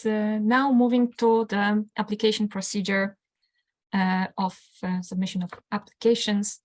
Now moving to the application procedure of submission of applications.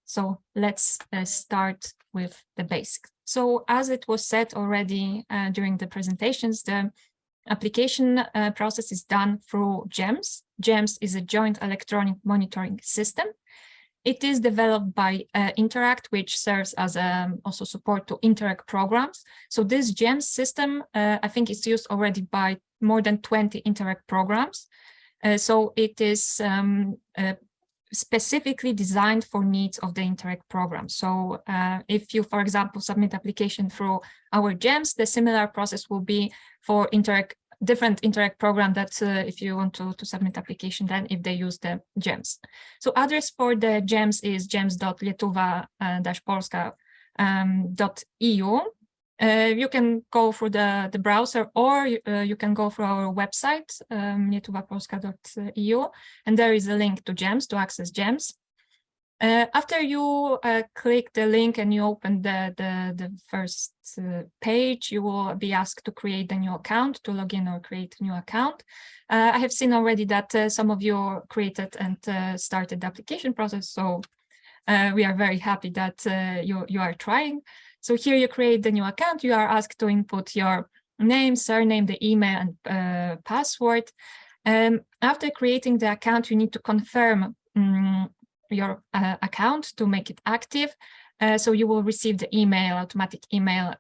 So let's start with the basics. So as it was said already during the presentations, the application process is done through GEMS. GEMS is a joint electronic monitoring system. It is developed by Interreg, which serves as also support to Interreg programs. So this GEMS system, I think it's used already by more than 20 Interreg programs. So it is specifically designed for needs of the Interreg program. So if you, for example, submit application through our GEMS, the similar process will be for different Interreg program that if you want to submit application, then if they use the GEMS. So address for the GEMS is gems.lietuva-polska.eu. You can go through the browser, or you can go through our website, lietuva-polska.eu, and there is a link to GEMS, to access GEMS. After you click the link and you open the first page, you will be asked to create a new account, to log in or create a new account. I have seen already that some of you created and started the application process, so we are very happy that you are trying. So here you create the new account, you are asked to input your name, surname, the email, and password. After creating the account, you need to confirm your account to make it active. So you will receive the email, automatic email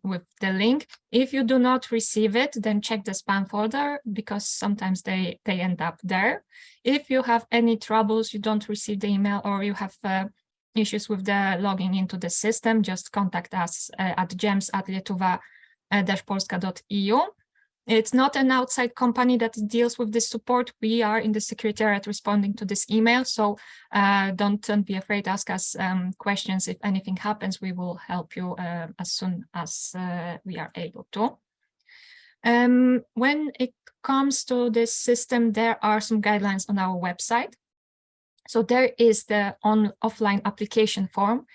with the link. If you do not receive it, then check the spam folder, because sometimes they end up there. If you have any troubles, you don't receive the email, or you have issues with the logging into the system, just contact us at gems@lietuva-polska.eu. It's not an outside company that deals with this support. We are in the secretariat responding to this email, so don't be afraid. Ask us questions. If anything happens, we will help you as soon as we are able to. When it comes to this system, there are some guidelines on our website. So there is the offline application form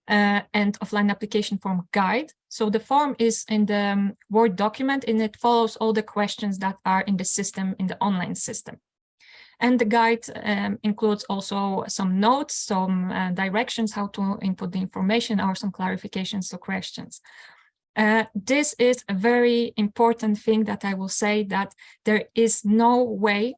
and offline application form guide. So the form is in the Word document, and it follows all the questions that are in the system, in the online system. And the guide includes also some notes, some directions how to input the information, or some clarifications to questions. This is a very important thing that I will say, that there is no way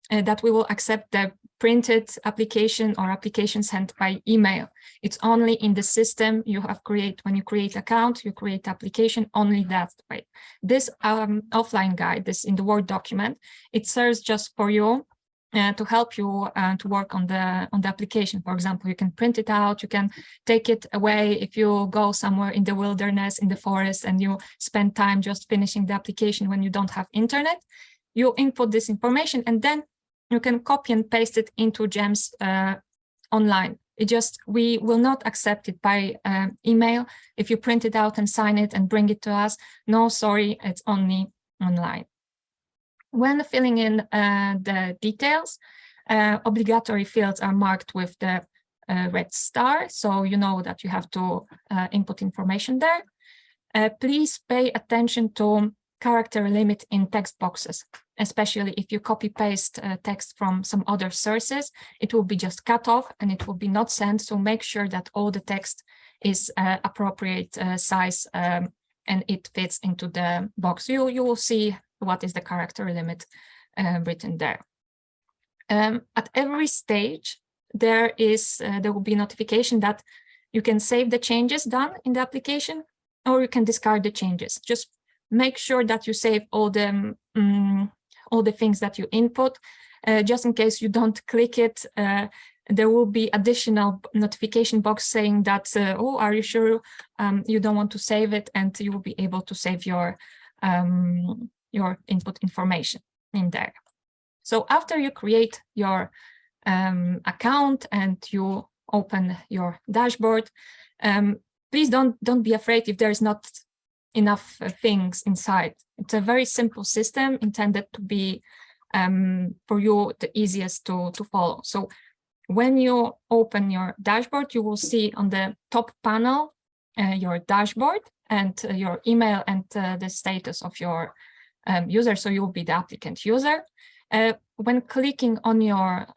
that we will accept the printed application or application sent by email. It's only in the system you have when you create account, you create application, only that way. This offline guide, this in the Word document, it serves just for you to help you to work on the application. For example, you can print it out, you can take it away if you go somewhere in the wilderness, in the forest, and you spend time just finishing the application when you don't have internet. You input this information, and then you can copy and paste it into GEMS online. We will not accept it by email. If you print it out and sign it and bring it to us, no, sorry, it's only online. When filling in the details, obligatory fields are marked with the red star, so you know that you have to input information there. Please pay attention to character limit in text boxes, especially if you copy paste text from some other sources. It will be just cut off and it will be not sent. So make sure that all the text is appropriate size and it fits into the box. You will see what is the character limit written there. At every stage, there will be notification that you can save the changes done in the application, or you can discard the changes. Just make sure that you save all the things that you input, just in case you don't click it. There will be additional notification box saying that, oh, are you sure you don't want to save it? And you will be able to save your input information in there. So after you create your account and you open your dashboard, please don't be afraid if there's not enough things inside. It's a very simple system intended to be for you the easiest to follow. So when you open your dashboard, you will see on the top panel your dashboard and your email and the status of your user, so you will be the applicant user. When clicking on your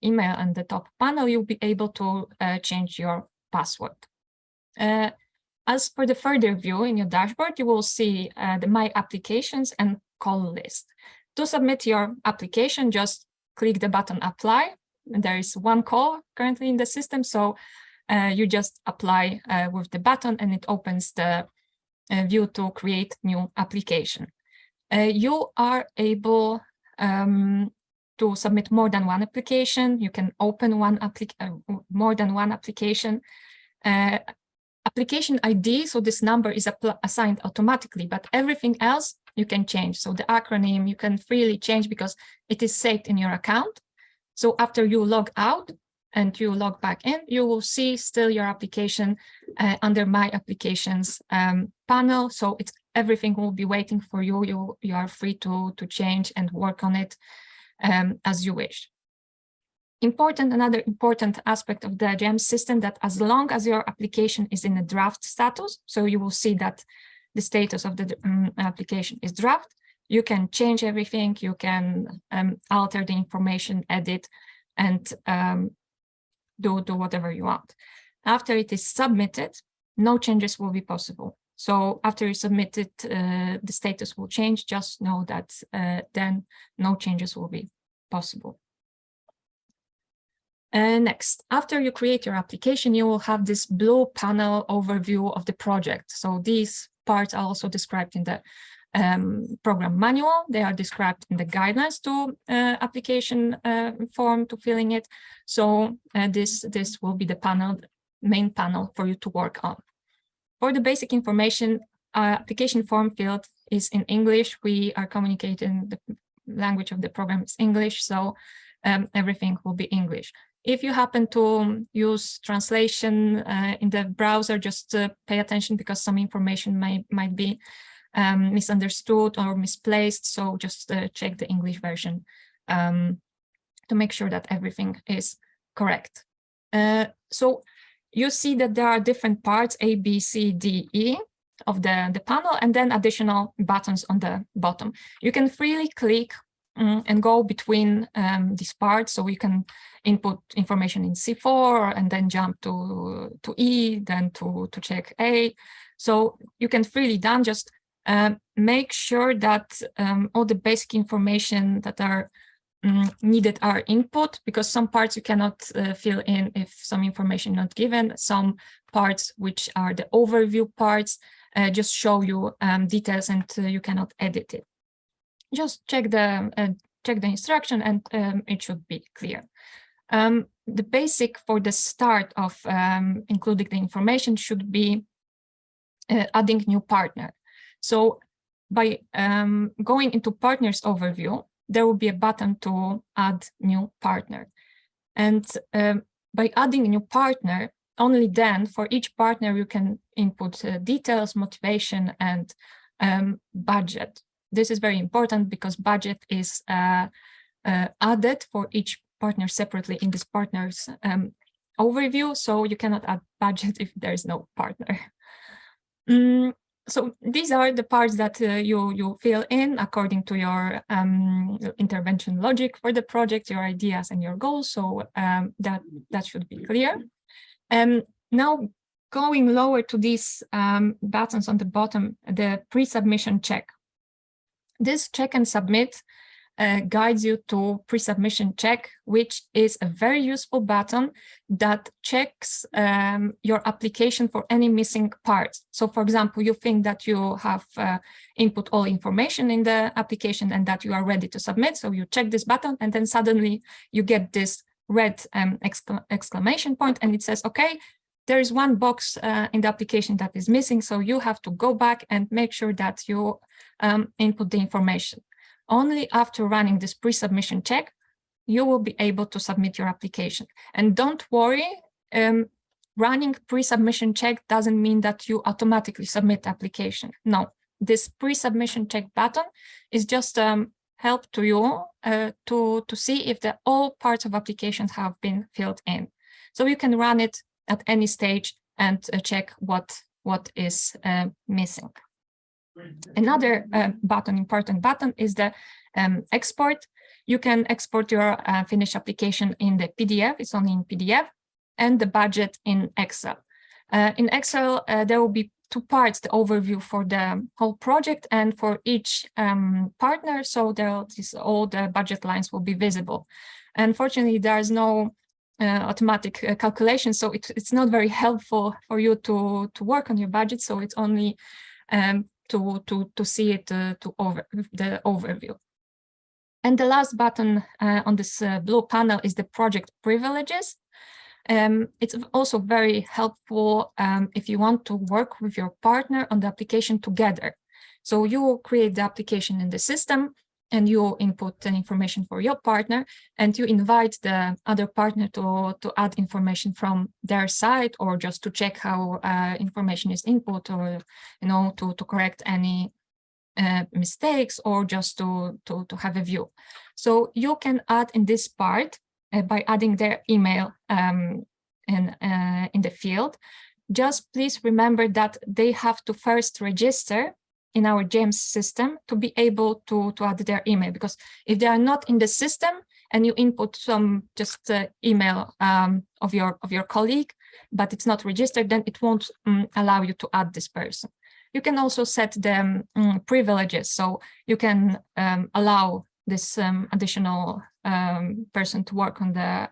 email on the top panel, you'll be able to change your password. As for the further view in your dashboard, you will see the My Applications and Call list. To submit your application, just click the button Apply. There is one call currently in the system, so you just apply with the button and it opens the view to create new application. You are able to submit more than one application. You can open more than one application. Application ID, so this number is assigned automatically, but everything else you can change. So the acronym you can freely change because it is saved in your account. So after you log out and you log back in, you will see still your application under My Applications panel. So everything will be waiting for you. You are free to change and work on it as you wish. Another important aspect of the GEMS system, that as long as your application is in a draft status, so you will see that the status of the application is draft, you can change everything, you can alter the information, edit, and do whatever you want. After it is submitted, no changes will be possible. So after you submit it, the status will change. Just know that then no changes will be possible. Next, after you create your application, you will have this blue panel overview of the project. So these parts are also described in the program manual. They are described in the guidelines to application form to filling it. So this will be the main panel for you to work on. For the basic information, application form field is in English. We are communicating, the language of the program is English, so everything will be English. If you happen to use translation in the browser, just pay attention because some information might be misunderstood or misplaced. So just check the English version to make sure that everything is correct. So you see that there are different parts, A, B, C, D, E of the panel, and then additional buttons on the bottom. You can freely click and go between these parts, so you can input information in C4 and then jump to E, then to check A. So you can freely done, just make sure that all the basic information that are needed are input, because some parts you cannot fill in if some information not given. Some parts, which are the overview parts, just show you details and you cannot edit it. Just check the instruction and it should be clear. The basic for the start of including the information should be adding new partner. So by going into partners overview, there will be a button to add new partner. And by adding a new partner, only then for each partner you can input details, motivation, and budget. This is very important because budget is added for each partner separately in this partner's overview. So you cannot add budget if there is no partner. So these are the parts that you fill in according to your intervention logic for the project, your ideas and your goals. So that should be clear. Now going lower to these buttons on the bottom, the pre-submission check. This check and submit guides you to pre-submission check, which is a very useful button that checks your application for any missing parts. So for example, you think that you have input all information in the application and that you are ready to submit. So you check this button and then suddenly you get this red exclamation point and it says, okay, there is one box in the application that is missing. So you have to go back and make sure that you input the information. Only after running this pre-submission check, you will be able to submit your application. And don't worry, running pre-submission check doesn't mean that you automatically submit the application. No, this pre-submission check button is just help to you to see if all parts of applications have been filled in. So you can run it at any stage and check what what is missing. Another important button is the export. You can export your finished application in the PDF, it's only in PDF, and the budget in Excel. In Excel, there will be two parts, the overview for the whole project and for each partner, so all the budget lines will be visible. Unfortunately, there is no automatic calculation, so it's not very helpful for you to work on your budget, so it's only to see it the overview. And the last button on this blue panel is the project privileges. It's also very helpful if you want to work with your partner on the application together. So you create the application in the system and you input the information for your partner, and you invite the other partner to add information from their side, or just to check how information is input, or to correct any mistakes, or just to have a view. So you can add in this part by adding their email in the field. Just please remember that they have to first register in our GEMS system to be able to add their email, because if they are not in the system and you input some just email of your colleague, but it's not registered, then it won't allow you to add this person. You can also set the privileges, so you can allow this additional person to work on the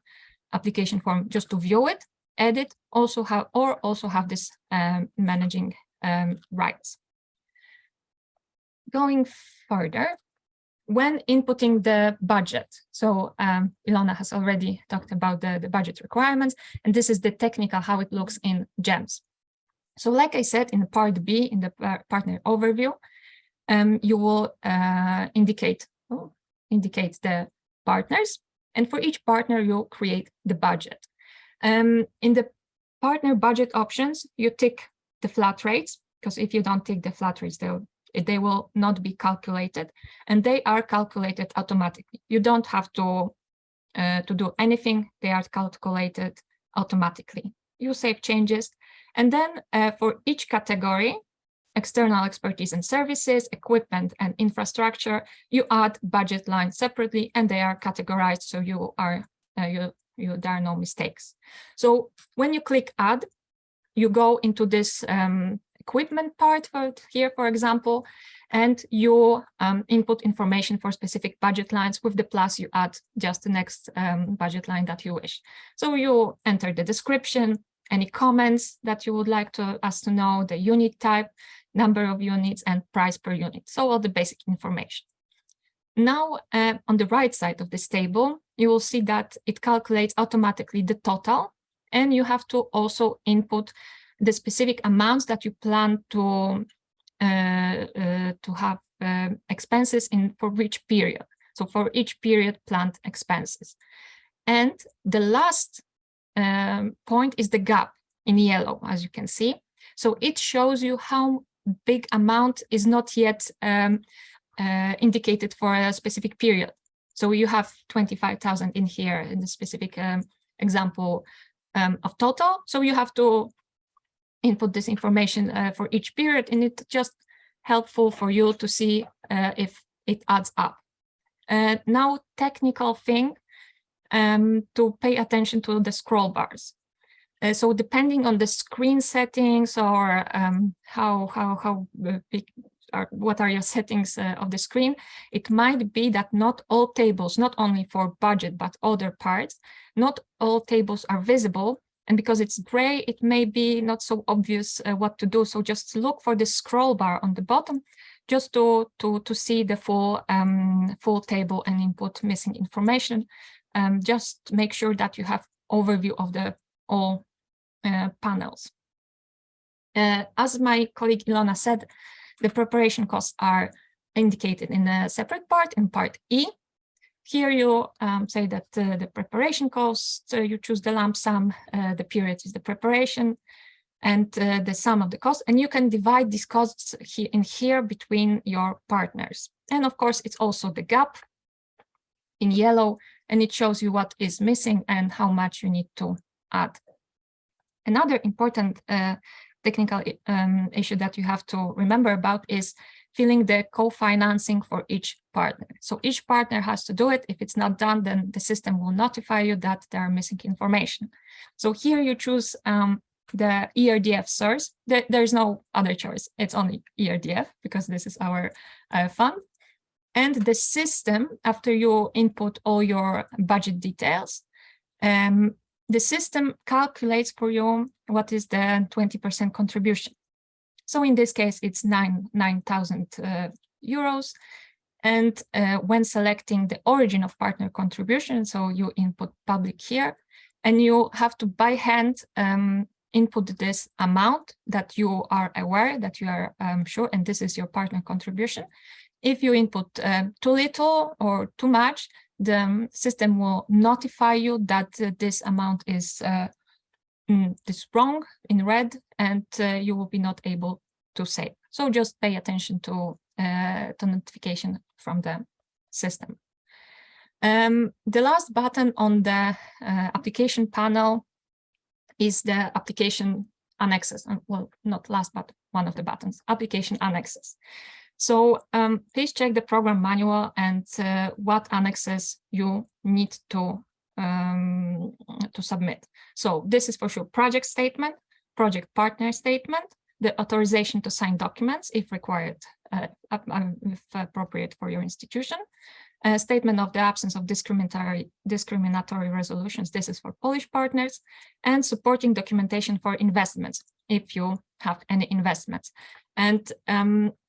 application form just to view it, edit, also have this managing rights. Going further, when inputting the budget, so Ilona has already talked about the budget requirements, and this is the technical how it looks in GEMS. So like I said, in part B, in the partner overview, you will indicate the partners, and for each partner, you'll create the budget. In the partner budget options, you tick the flat rates, because if you don't tick the flat rates, they will not be calculated, and they are calculated automatically. You don't have to do anything. They are calculated automatically. You save changes, and then for each category, external expertise and services, equipment and infrastructure, you add budget lines separately, and they are categorized, so there are no mistakes. So when you click add, you go into this equipment part here, for example, and you input information for specific budget lines. With the plus, you add just the next budget line that you wish. So you enter the description, any comments that you would like us to know, the unit type, number of units, and price per unit. So all the basic information. Now, on the right side of this table, you will see that it calculates automatically the total, and you have to also input the specific amounts that you plan to have expenses for which period. So for each period, planned expenses. And the last point is the gap in yellow, as you can see. So it shows you how big amount is not yet indicated for a specific period. So you have 25,000 in here in the specific example of total. So you have to input this information for each period, and it's just helpful for you to see if it adds up. Now, technical thing to pay attention to the scroll bars. So depending on the screen settings, or how big what are your settings of the screen, it might be that not all tables, not only for budget but other parts, not all tables are visible. And because it's gray, it may be not so obvious what to do. So just look for the scroll bar on the bottom, just to see the full table and input missing information. Just make sure that you have overview of all panels. As my colleague Ilona said, the preparation costs are indicated in a separate part, in part E. Here you say that the preparation costs, you choose the lump sum, the period is the preparation, and the sum of the cost, and you can divide these costs here between your partners. And of course, it's also the gap in yellow, and it shows you what is missing and how much you need to add. Another important technical issue that you have to remember about is filling the co-financing for each partner. So each partner has to do it. If it's not done, then the system will notify you that there are missing information. So here you choose the ERDF source. There's no other choice. It's only ERDF because this is our fund. And the system, after you input all your budget details, the system calculates for you what is the 20% contribution. So in this case, it's 9,000 euros. And when selecting the origin of partner contribution, so you input public here, and you have to by hand input this amount that you are aware, that you are sure, and this is your partner contribution. If you input too little or too much, the system will notify you that this amount is wrong in red, and you will be not able to save. So just pay attention to notification from the system. The last button on the application panel is the application annexes. Well, not last, but one of the buttons, application annexes. So please check the program manual and what annexes you need to submit. So this is for sure project statement, project partner statement, the authorization to sign documents if required, if appropriate for your institution, a statement of the absence of discriminatory resolutions. This is for Polish partners, and supporting documentation for investments if you have any investments. And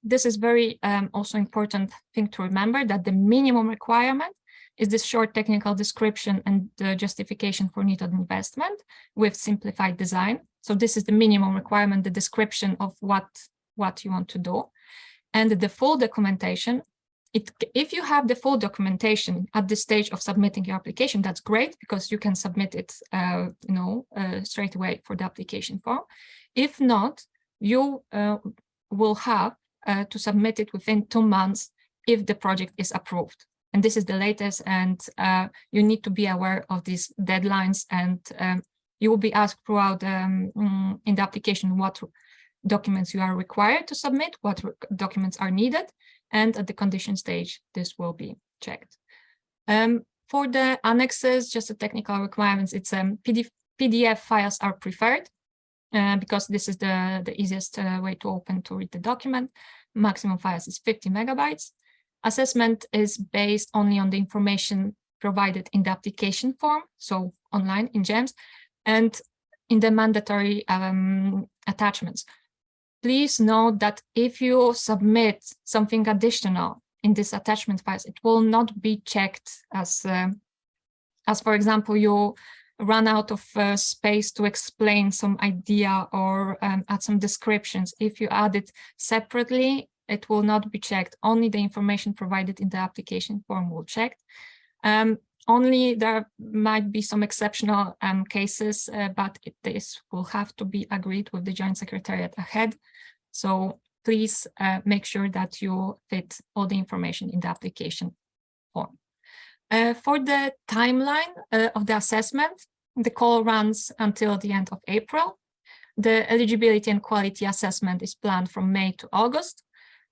this is very also important thing to remember, that the minimum requirement is this short technical description and the justification for needed investment with simplified design. So this is the minimum requirement, the description of what you want to do. And the full documentation, if you have the full documentation at this stage of submitting your application, that's great, because you can submit it straight away for the application form. If not, you will have to submit it within 2 months if the project is approved. And this is the latest, and you need to be aware of these deadlines, and you will be asked throughout in the application what documents you are required to submit, what documents are needed, and at the condition stage, this will be checked. For the annexes, just the technical requirements, it's PDF files are preferred because this is the easiest way to open to read the document. Maximum files is 50 megabytes. Assessment is based only on the information provided in the application form, so online in GEMS, and in the mandatory attachments. Please note that if you submit something additional in this attachment files, it will not be checked as for example, you run out of space to explain some idea or add some descriptions. If you add it separately, it will not be checked. Only the information provided in the application form will check. Only there might be some exceptional cases, but this will have to be agreed with the Joint Secretariat ahead. So please make sure that you fit all the information in the application form. For the timeline of the assessment, the call runs until the end of April. The eligibility and quality assessment is planned from May to August.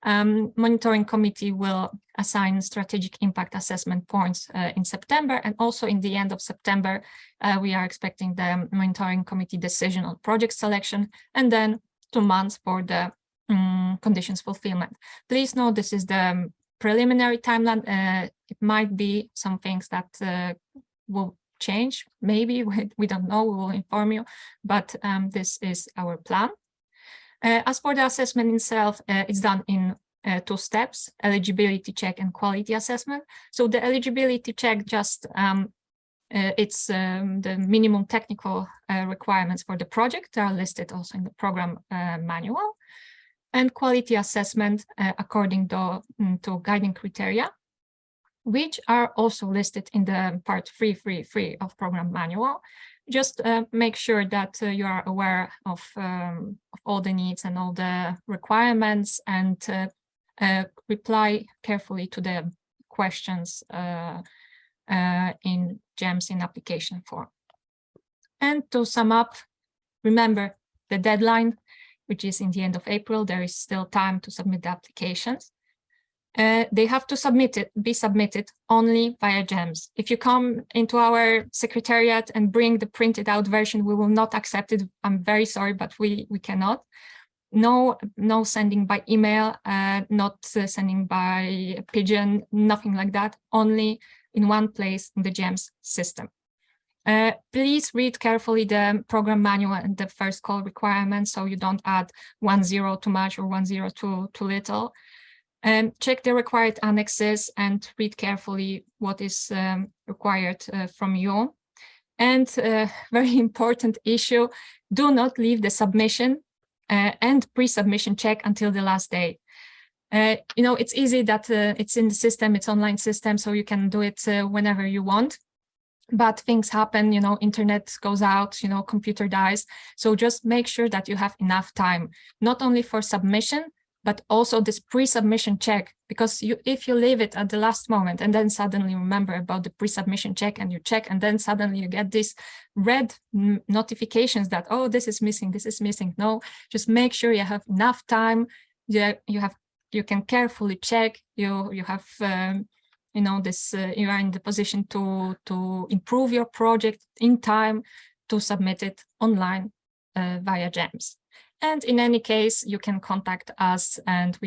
Monitoring committee will assign strategic impact assessment points in September, and also in the end of September we are expecting the monitoring committee decision on project selection, and then 2 months for the conditions fulfillment. Please note this is the preliminary timeline. It might be some things that will change, maybe, we don't know, we will inform you, but this is our plan. As for the assessment itself, it's done in 2 steps, eligibility check and quality assessment. So the eligibility check, just it's the minimum technical requirements for the project are listed also in the program manual, and quality assessment according to guiding criteria, which are also listed in the part 3.3.3 of program manual. Just make sure that you are aware of all the needs and all the requirements, and reply carefully to the questions in GEMS in application form. And to sum up, remember the deadline which is in the end of April. There is still time to submit the applications. They have to be submitted only via GEMS. If you come into our secretariat and bring the printed out version, we will not accept it. I'm very sorry, but we cannot. No sending by email, not sending by pigeon, nothing like that, only in one place in the GEMS system. Please read carefully the program manual and the first call requirements so you don't add 10 too much or 10 too little. Check the required annexes and read carefully what is required from you. And very important issue, do not leave the submission and pre-submission check until the last day. You know, it's easy that it's in the system, it's online system, so you can do it whenever you want. But things happen, you know, internet goes out, you know, computer dies. So just make sure that you have enough time, not only for submission, but also this pre-submission check, because if you leave it at the last moment and then suddenly remember about the pre-submission check and you check, and then suddenly you get these red notifications that, oh, this is missing, this is missing. No, just make sure you have enough time. You can carefully check. You have you know, this you are in the position to improve your project in time to submit it online via GEMS. And in any case, you can contact us, and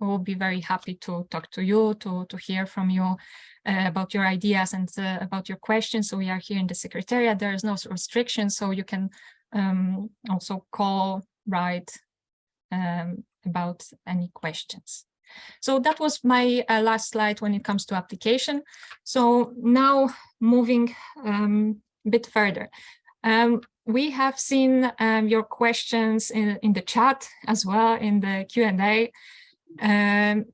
we'll be very happy to talk to you, to hear from you about your ideas and about your questions. So we are here in the Secretariat. There is no restriction, so you can also call, write about any questions. So that was my last slide when it comes to application. So now moving a bit further. We have seen your questions in the chat as well, in the Q&A.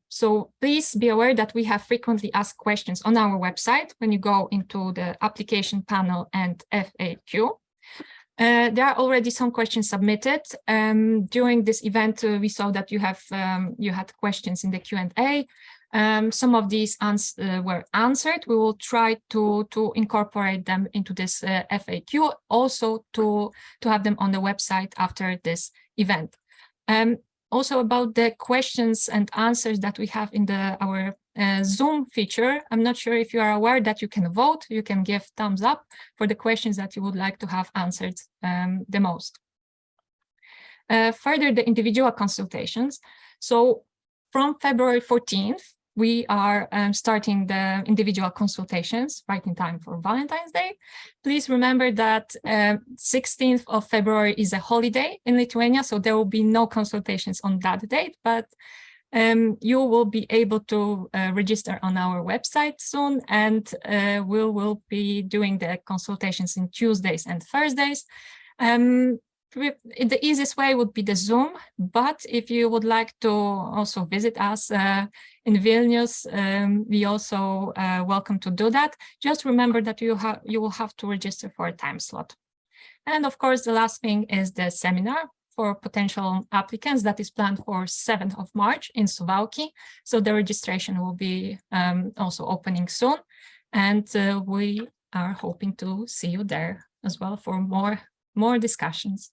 So please be aware that we have frequently asked questions on our website when you go into the application panel and FAQ. There are already some questions submitted. During this event, we saw that you had questions in the Q&A. Some of these were answered. We will try to incorporate them into this FAQ, also to have them on the website after this event. Also about the questions and answers that we have in our Zoom feature, I'm not sure if you are aware that you can vote. You can give thumbs up for the questions that you would like to have answered the most. Further, the individual consultations. So from February 14th, we are starting the individual consultations right in time for Valentine's Day. Please remember that 16th of February is a holiday in Lithuania, so there will be no consultations on that date, but you will be able to register on our website soon, and we will be doing the consultations in Tuesdays and Thursdays. The easiest way would be the Zoom, but if you would like to also visit us in Vilnius, we also welcome to do that. Just remember that you will have to register for a time slot. And of course, the last thing is the seminar for potential applicants that is planned for 7th of March in Suwałki. So the registration will be also opening soon, and we are hoping to see you there as well for more discussions.